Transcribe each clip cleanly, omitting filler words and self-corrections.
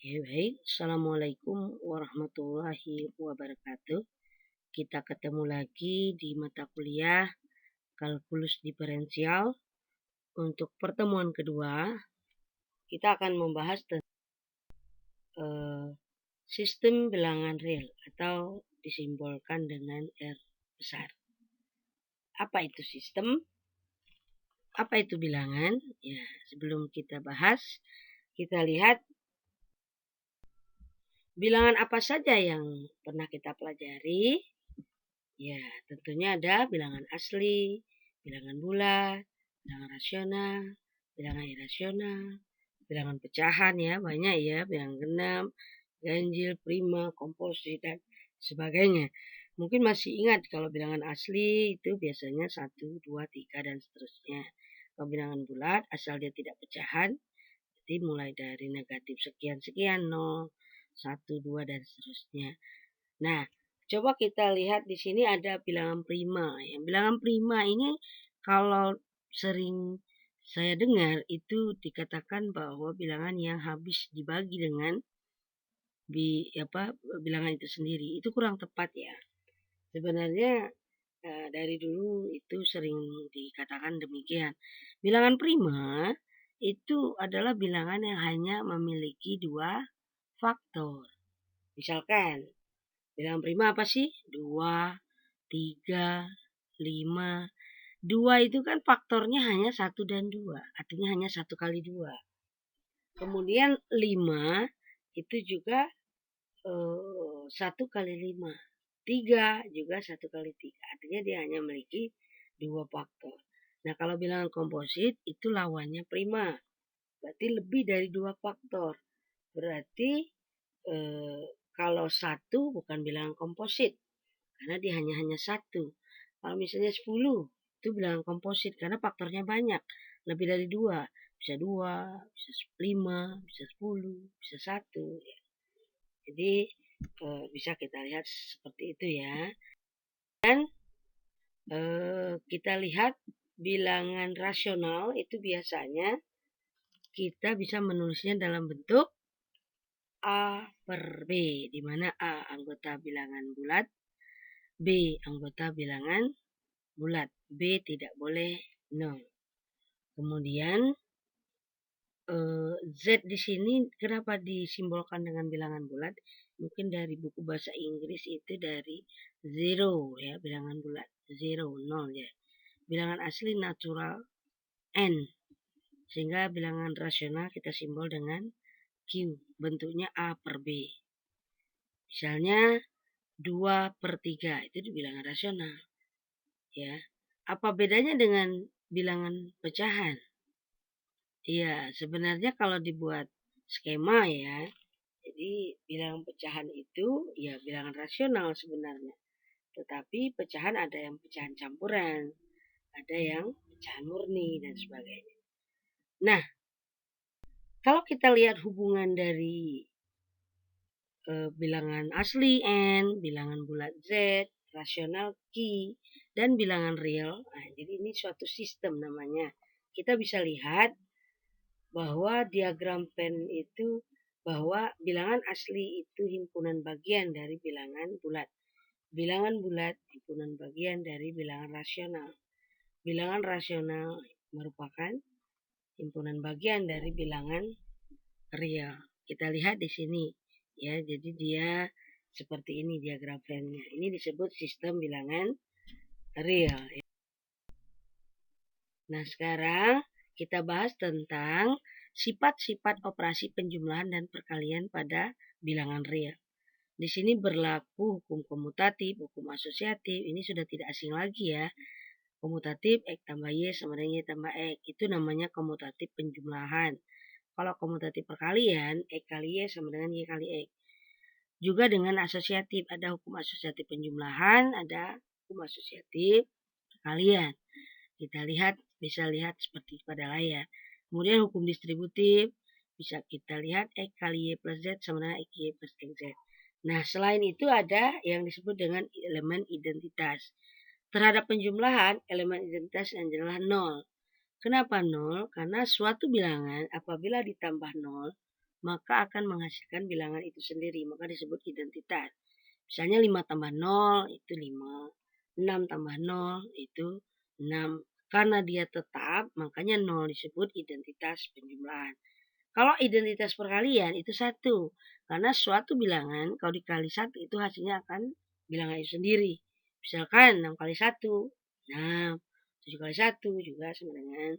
Oke, baik. Assalamualaikum warahmatullahi wabarakatuh. Kita ketemu lagi di mata kuliah kalkulus diferensial. Untuk pertemuan kedua, kita akan membahas tentang sistem bilangan real atau disimbolkan dengan R besar. Apa itu sistem? Apa itu bilangan? Ya, sebelum kita bahas, kita lihat bilangan apa saja yang pernah kita pelajari. Ya, tentunya ada bilangan asli, bilangan bulat, bilangan rasional, bilangan irasional, bilangan pecahan ya, banyak ya, bilangan genap, ganjil, prima, komposit, dan sebagainya. Mungkin masih ingat kalau bilangan asli itu biasanya 1, 2, 3, dan seterusnya. Kalau bilangan bulat, asal dia tidak pecahan, jadi mulai dari negatif sekian-sekian, 0, 1, 2, dan seterusnya. Nah, coba kita lihat di sini ada bilangan prima. Yang bilangan prima ini kalau sering saya dengar itu dikatakan bahwa bilangan yang habis dibagi dengan bilangan itu sendiri. Itu kurang tepat ya. Sebenarnya dari dulu itu sering dikatakan demikian. Bilangan prima itu adalah bilangan yang hanya memiliki 2 faktor. Misalkan bilangan prima apa sih? 2, 3, 5. 2 itu kan faktornya hanya 1 dan 2. Artinya hanya 1 kali 2. Kemudian 5 itu juga 1 kali 5. 3 juga 1 kali 3. Artinya dia hanya memiliki 2 faktor. Nah, kalau bilangan komposit itu lawannya prima. Berarti lebih dari 2 faktor. Berarti kalau 1 bukan bilangan komposit karena dia hanya 1. Kalau misalnya 10 itu bilangan komposit karena faktornya banyak, lebih dari 2. Bisa 2, bisa 5, bisa 10, bisa 1. Jadi bisa kita lihat seperti itu ya. Dan kita lihat bilangan rasional itu biasanya kita bisa menulisnya dalam bentuk A per B, di mana A anggota bilangan bulat, B anggota bilangan bulat, B tidak boleh 0. Kemudian Z di sini kenapa disimbolkan dengan bilangan bulat? Mungkin dari buku bahasa Inggris itu dari zero ya, bilangan bulat, 0, 0 ya. Bilangan asli natural N. Sehingga bilangan rasional kita simbol dengan Q, bentuknya A per B. Misalnya 2 per 3 itu di bilangan rasional. Ya. Apa bedanya dengan bilangan pecahan? Iya, sebenarnya kalau dibuat skema ya, jadi bilangan pecahan itu ya bilangan rasional sebenarnya. Tetapi pecahan ada yang pecahan campuran, ada yang pecahan murni dan sebagainya. Nah, kalau kita lihat hubungan dari bilangan asli N, bilangan bulat Z, rasional Q, dan bilangan real. Nah, jadi ini suatu sistem namanya. Kita bisa lihat bahwa diagram Venn itu bahwa bilangan asli itu himpunan bagian dari bilangan bulat. Bilangan bulat himpunan bagian dari bilangan rasional. Bilangan rasional merupakan himpunan bagian dari bilangan real. Kita lihat di sini. Ya, jadi dia seperti ini diagram Venn-nya. Ini disebut sistem bilangan real. Nah, sekarang kita bahas tentang sifat-sifat operasi penjumlahan dan perkalian pada bilangan real. Di sini berlaku hukum komutatif, hukum asosiatif. Ini sudah tidak asing lagi ya. Komutatif X tambah Y sama dengan Y tambah X. Itu namanya komutatif penjumlahan. Kalau komutatif perkalian, X kali Y sama dengan Y kali X. Juga dengan asosiatif, ada hukum asosiatif penjumlahan, ada hukum asosiatif perkalian. Kita bisa lihat seperti pada layar. Kemudian hukum distributif, bisa kita lihat X kali Y plus Z sama dengan XY plus XZ. Nah, selain itu ada yang disebut dengan elemen identitas. Terhadap penjumlahan, elemen identitas adalah 0. Kenapa 0? Karena suatu bilangan apabila ditambah 0, maka akan menghasilkan bilangan itu sendiri, maka disebut identitas. Misalnya 5 tambah 0 itu 5, 6 tambah 0 itu 6. Karena dia tetap, makanya 0 disebut identitas penjumlahan. Kalau identitas perkalian itu 1. Karena suatu bilangan kalau dikali 1 itu hasilnya akan bilangan itu sendiri. Misalkan 6 kali 1, 6. 7 kali 1 juga sama dengan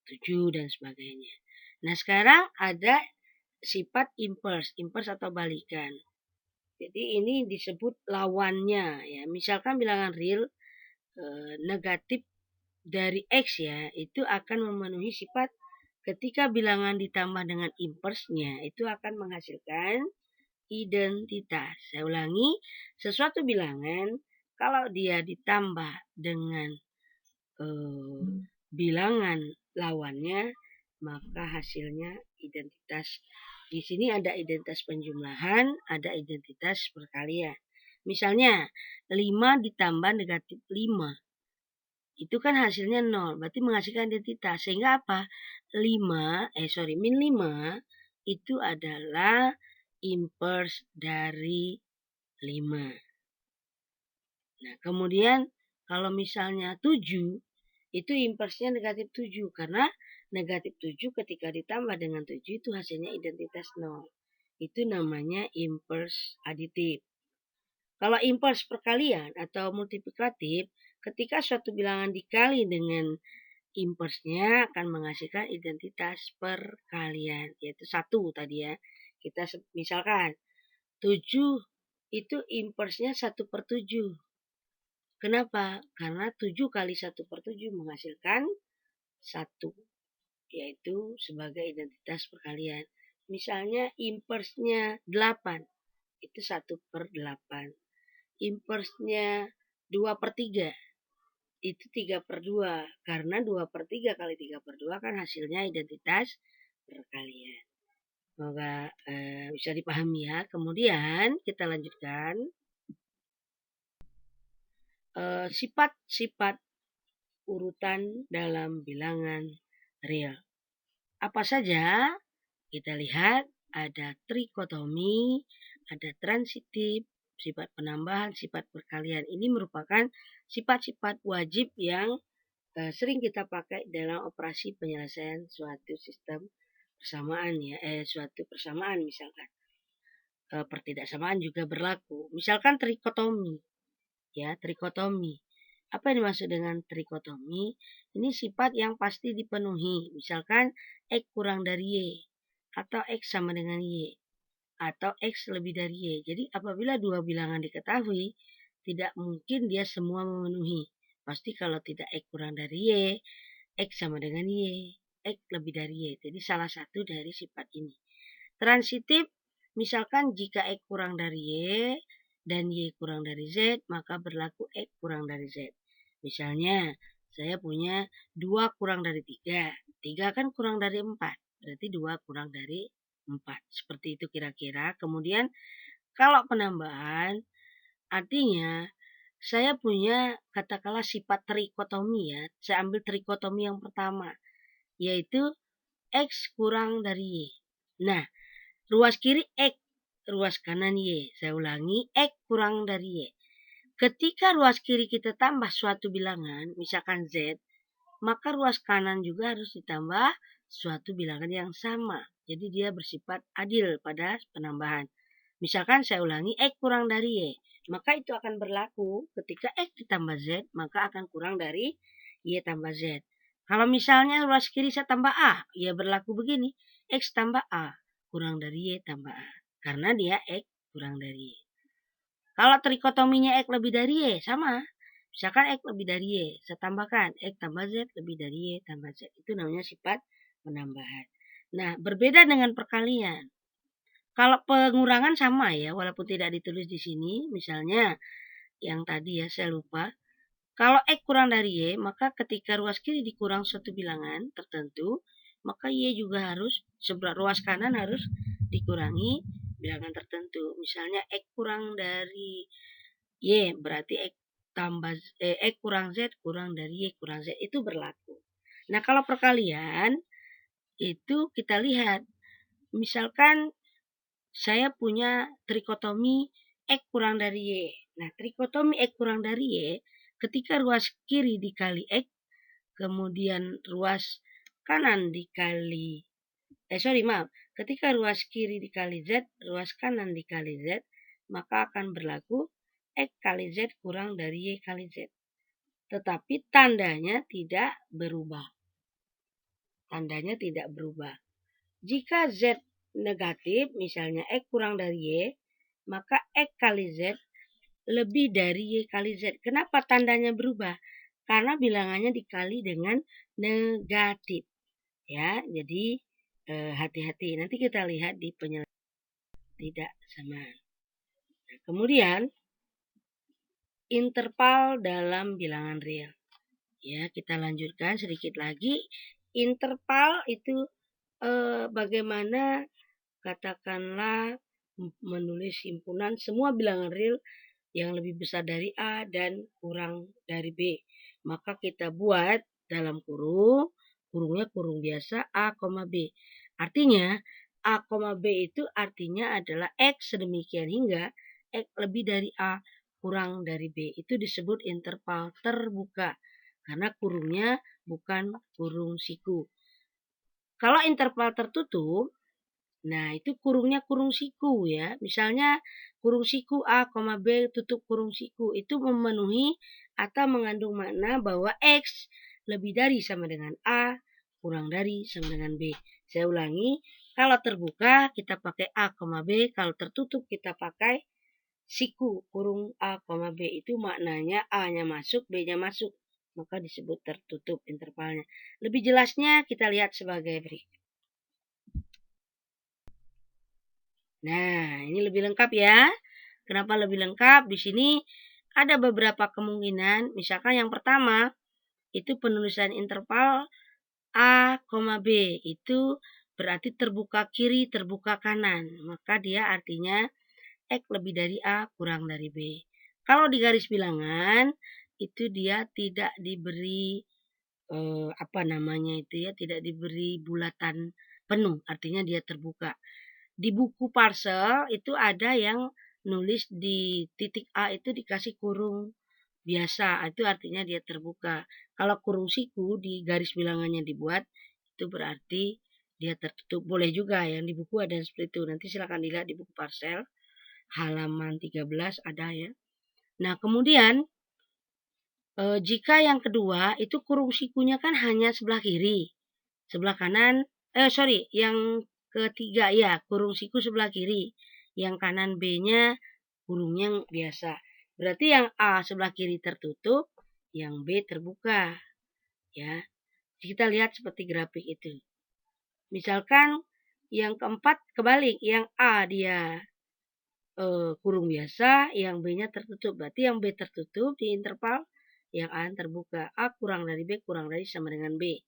7 dan sebagainya. Nah, sekarang ada sifat inverse atau balikan. Jadi ini disebut lawannya ya. Misalkan bilangan real negatif dari X ya, itu akan memenuhi sifat ketika bilangan ditambah dengan inverse-nya itu akan menghasilkan identitas. Saya ulangi, sesuatu bilangan kalau dia ditambah dengan bilangan lawannya, maka hasilnya identitas. Di sini ada identitas penjumlahan, ada identitas perkalian. Misalnya 5 ditambah negatif 5. Itu kan hasilnya 0, berarti menghasilkan identitas. Sehingga apa? min 5 itu adalah inverse dari 5. Nah, kemudian kalau misalnya 7, itu inverse-nya negatif 7. Karena negatif 7 ketika ditambah dengan 7 itu hasilnya identitas 0. Itu namanya inverse aditif. Kalau inverse perkalian atau multiplikatif, ketika suatu bilangan dikali dengan inverse-nya akan menghasilkan identitas perkalian, yaitu 1 tadi ya. Kita misalkan 7 itu inverse-nya 1/7. Kenapa? Karena 7 kali 1/7 menghasilkan 1, yaitu sebagai identitas perkalian. Misalnya inverse-nya 8, itu 1/8. Inverse-nya 2/3, itu 3/2. Karena 2/3 kali 3/2 kan hasilnya identitas perkalian. Semoga bisa dipahami ya. Kemudian kita lanjutkan. Sifat-sifat urutan dalam bilangan real. Apa saja? Kita lihat ada trikotomi, ada transitif, sifat penambahan, sifat perkalian. Ini merupakan sifat-sifat wajib yang sering kita pakai dalam operasi penyelesaian suatu sistem persamaan ya, suatu persamaan misalkan. Pertidaksamaan juga berlaku. Misalkan trikotomi. Ya, trikotomi. Apa yang dimaksud dengan trikotomi? Ini sifat yang pasti dipenuhi. Misalkan X kurang dari Y. Atau X sama dengan Y. Atau X lebih dari Y. Jadi apabila dua bilangan diketahui, tidak mungkin dia semua memenuhi. Pasti kalau tidak X kurang dari Y, X sama dengan Y. X lebih dari Y. Jadi salah satu dari sifat ini. Transitif, misalkan jika X kurang dari Y, dan Y kurang dari Z, maka berlaku X kurang dari Z. Misalnya, saya punya 2 kurang dari 3. 3 kan kurang dari 4. Berarti 2 kurang dari 4. Seperti itu kira-kira. Kemudian, kalau penambahan, artinya saya punya katakanlah sifat trikotomi ya. Saya ambil trikotomi yang pertama, yaitu X kurang dari Y. Nah, ruas kiri X, ruas kanan Y. Saya ulangi, X kurang dari Y. Ketika ruas kiri kita tambah suatu bilangan, misalkan Z, maka ruas kanan juga harus ditambah suatu bilangan yang sama. Jadi dia bersifat adil pada penambahan. Misalkan saya ulangi, X kurang dari Y. Maka itu akan berlaku ketika X ditambah Z, maka akan kurang dari Y tambah Z. Kalau misalnya ruas kiri saya tambah A, ya berlaku begini. X tambah A, kurang dari Y tambah A. Karena dia X kurang dari Y. Kalau trikotominya X lebih dari Y, sama. Misalkan X lebih dari Y, saya tambahkan X tambah Z lebih dari Y tambah Z. Itu namanya sifat penambahan. Nah, berbeda dengan perkalian. Kalau pengurangan sama ya, walaupun tidak ditulis di sini. Misalnya, yang tadi ya, saya lupa. Kalau X kurang dari Y, maka ketika ruas kiri dikurang suatu bilangan tertentu, maka Y juga harus, sebelah ruas kanan harus dikurangi bilangan tertentu. Misalnya X kurang dari Y, berarti X kurang Z kurang dari Y kurang Z. Itu berlaku. Nah, kalau perkalian, itu kita lihat. misalkan saya punya trikotomi X kurang dari Y. Nah, trikotomi X kurang dari Y, ketika ruas kiri dikali X, kemudian ruas kanan dikali, ketika ruas kiri dikali Z, ruas kanan dikali Z, maka akan berlaku X kali Z kurang dari Y kali Z. Tetapi tandanya tidak berubah. Tandanya tidak berubah. Jika Z negatif, misalnya X kurang dari Y, maka X kali Z lebih dari Y kali Z. Kenapa tandanya berubah? Karena bilangannya dikali dengan negatif. Ya, jadi hati-hati. Nanti kita lihat di penyelesaian tidak sama. Nah, kemudian interval dalam bilangan real. Ya, kita lanjutkan sedikit lagi. Interval itu bagaimana katakanlah menulis himpunan semua bilangan real yang lebih besar dari A dan kurang dari B. Maka kita buat dalam kurung, kurungnya kurung biasa A, B. Artinya A, B itu artinya adalah X sedemikian hingga X lebih dari A kurang dari B. Itu disebut interval terbuka karena kurungnya bukan kurung siku. Kalau interval tertutup, nah itu kurungnya kurung siku ya. Misalnya kurung siku A, B tutup kurung siku itu memenuhi atau mengandung makna bahwa X lebih dari sama dengan A, kurang dari sama dengan B. Saya ulangi, kalau terbuka kita pakai A, B, kalau tertutup kita pakai siku kurung A, B. Itu maknanya A-nya masuk, B-nya masuk. Maka disebut tertutup intervalnya. Lebih jelasnya kita lihat sebagai berikut. Nah, ini lebih lengkap ya. Kenapa lebih lengkap? Di sini ada beberapa kemungkinan. Misalkan yang pertama, itu penulisan interval A, B. Itu berarti terbuka kiri, terbuka kanan. Maka dia artinya X lebih dari A, kurang dari B. Kalau di garis bilangan, itu dia tidak diberi tidak diberi bulatan penuh. Artinya dia terbuka. Di buku parcel itu ada yang nulis di titik A itu dikasih kurung biasa, itu artinya dia terbuka. Kalau kurung siku di garis bilangannya dibuat, itu berarti dia tertutup. Boleh juga yang di buku ada seperti itu. Nanti silakan dilihat di buku parcel halaman 13 ada ya. Nah, kemudian jika yang kedua itu kurung sikunya kan hanya sebelah kiri. Sebelah kanan, yang ketiga ya, kurung siku sebelah kiri. Yang kanan B-nya kurungnya biasa. Berarti yang A sebelah kiri tertutup, yang B terbuka. Ya. Kita lihat seperti grafik itu. Misalkan yang keempat kebalik, yang A dia kurung biasa, yang B-nya tertutup. Berarti yang B tertutup di interval, yang A terbuka. A kurang dari B kurang dari sama dengan B.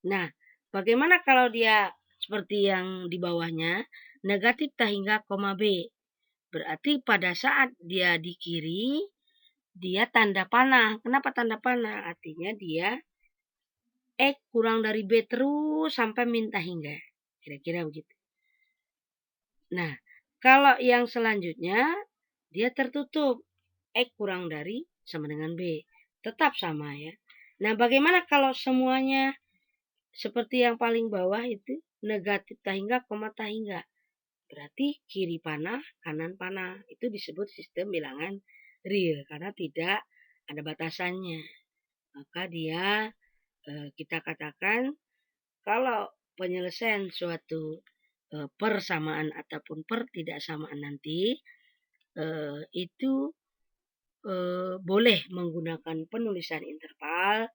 Nah, bagaimana kalau dia seperti yang di bawahnya, negatif tak hingga koma B. Berarti pada saat dia di kiri, dia tanda panah. Kenapa tanda panah? Artinya dia X kurang dari B terus sampai minta hingga. Kira-kira begitu. Nah, kalau yang selanjutnya, dia tertutup. X kurang dari sama dengan B. Tetap sama ya. Nah, bagaimana kalau semuanya seperti yang paling bawah itu negatif tak hingga, koma tak hingga. Berarti kiri panah, kanan panah. Itu disebut sistem bilangan real karena tidak ada batasannya. Maka dia kita katakan kalau penyelesaian suatu persamaan ataupun pertidaksamaan nanti itu boleh menggunakan penulisan interval,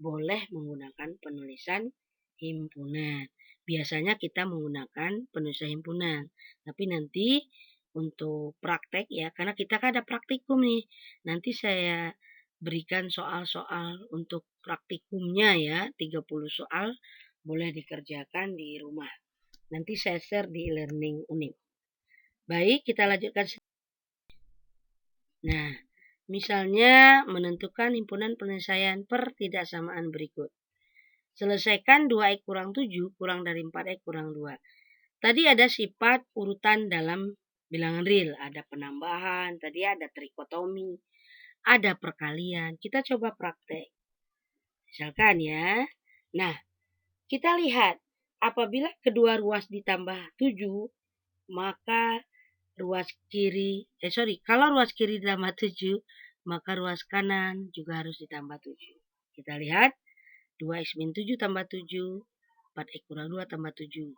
boleh menggunakan penulisan himpunan. Biasanya kita menggunakan penulisan himpunan. Tapi nanti untuk praktek ya, karena kita kan ada praktikum nih. Nanti saya berikan soal-soal untuk praktikumnya ya, 30 soal boleh dikerjakan di rumah. Nanti saya share di e-learning Unip. Baik, kita lanjutkan. Nah, misalnya menentukan himpunan penyelesaian pertidaksamaan berikut. Selesaikan 2x kurang 7 kurang dari 4x kurang 2. Tadi ada sifat urutan dalam bilangan real, ada penambahan, tadi ada trikotomi, ada perkalian. Kita coba praktek. Misalkan ya. Nah, kita lihat apabila kedua ruas ditambah 7, maka kalau ruas kiri ditambah 7, maka ruas kanan juga harus ditambah 7. Kita lihat 2x min 7 tambah 7, 4x kurang 2 tambah 7.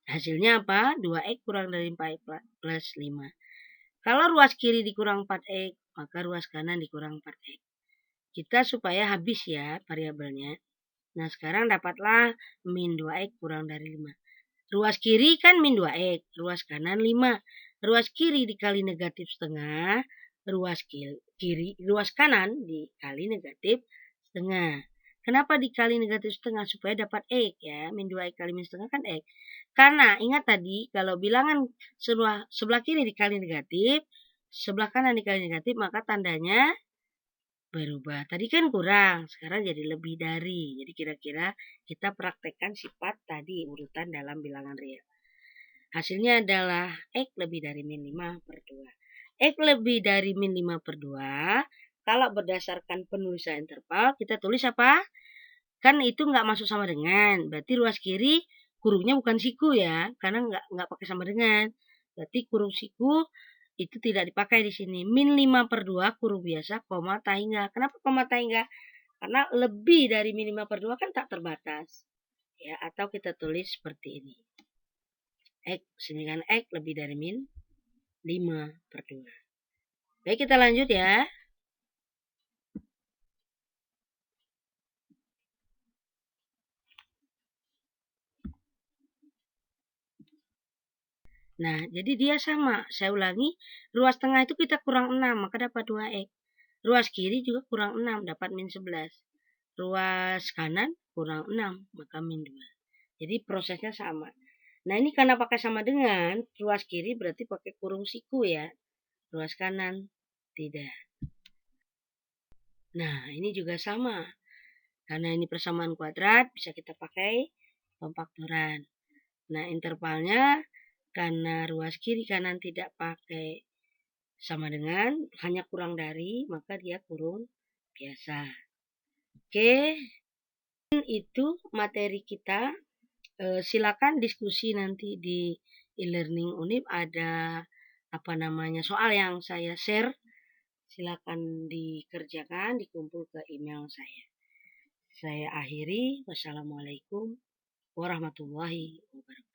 Hasilnya apa? 2x kurang dari 4x plus 5. Kalau ruas kiri dikurang 4x, maka ruas kanan dikurang 4x. Kita supaya habis ya variabelnya. Nah, sekarang dapatlah min 2x kurang dari 5. Ruas kiri kan min 2x, ruas kanan 5. Ruas kiri dikali negatif setengah, ruas kanan dikali negatif setengah. Kenapa dikali negatif setengah? Supaya dapat x ya. Min 2x kali min setengah kan x. Karena ingat tadi kalau bilangan sebelah kiri dikali negatif, sebelah kanan dikali negatif, maka tandanya berubah. Tadi kan kurang, sekarang jadi lebih dari. Jadi kira-kira kita praktekkan sifat tadi urutan dalam bilangan real. Hasilnya adalah X lebih dari min 5 per 2. X lebih dari min 5 per 2, kalau berdasarkan penulisan interval, kita tulis apa? Kan itu nggak masuk sama dengan. Berarti ruas kiri kurungnya bukan siku ya, karena nggak pakai sama dengan. Berarti kurung siku itu tidak dipakai di sini. Min 5 per 2 kurung biasa, koma tahingga. Kenapa koma tahingga? Karena lebih dari min 5 per 2 kan tak terbatas. Ya, atau kita tulis seperti ini. X dengan X lebih dari min 5 per 2. Baik, kita lanjut ya. Nah, jadi dia sama. Saya ulangi, ruas tengah itu kita kurang 6, maka dapat 2x. Ruas kiri juga kurang 6, dapat min 11. Ruas kanan kurang 6, maka min 2. Jadi prosesnya sama. Nah, ini karena pakai sama dengan, ruas kiri berarti pakai kurung siku ya. Ruas kanan tidak. Nah, ini juga sama. Karena ini persamaan kuadrat, bisa kita pakai pemfaktoran. Nah, intervalnya karena ruas kiri kanan tidak pakai sama dengan, hanya kurang dari, maka dia kurung biasa. Oke, itu materi kita. Silakan diskusi nanti di e-learning Unip, ada soal yang saya share. Silakan dikerjakan, dikumpul ke email saya. Saya akhiri. Wassalamualaikum warahmatullahi wabarakatuh.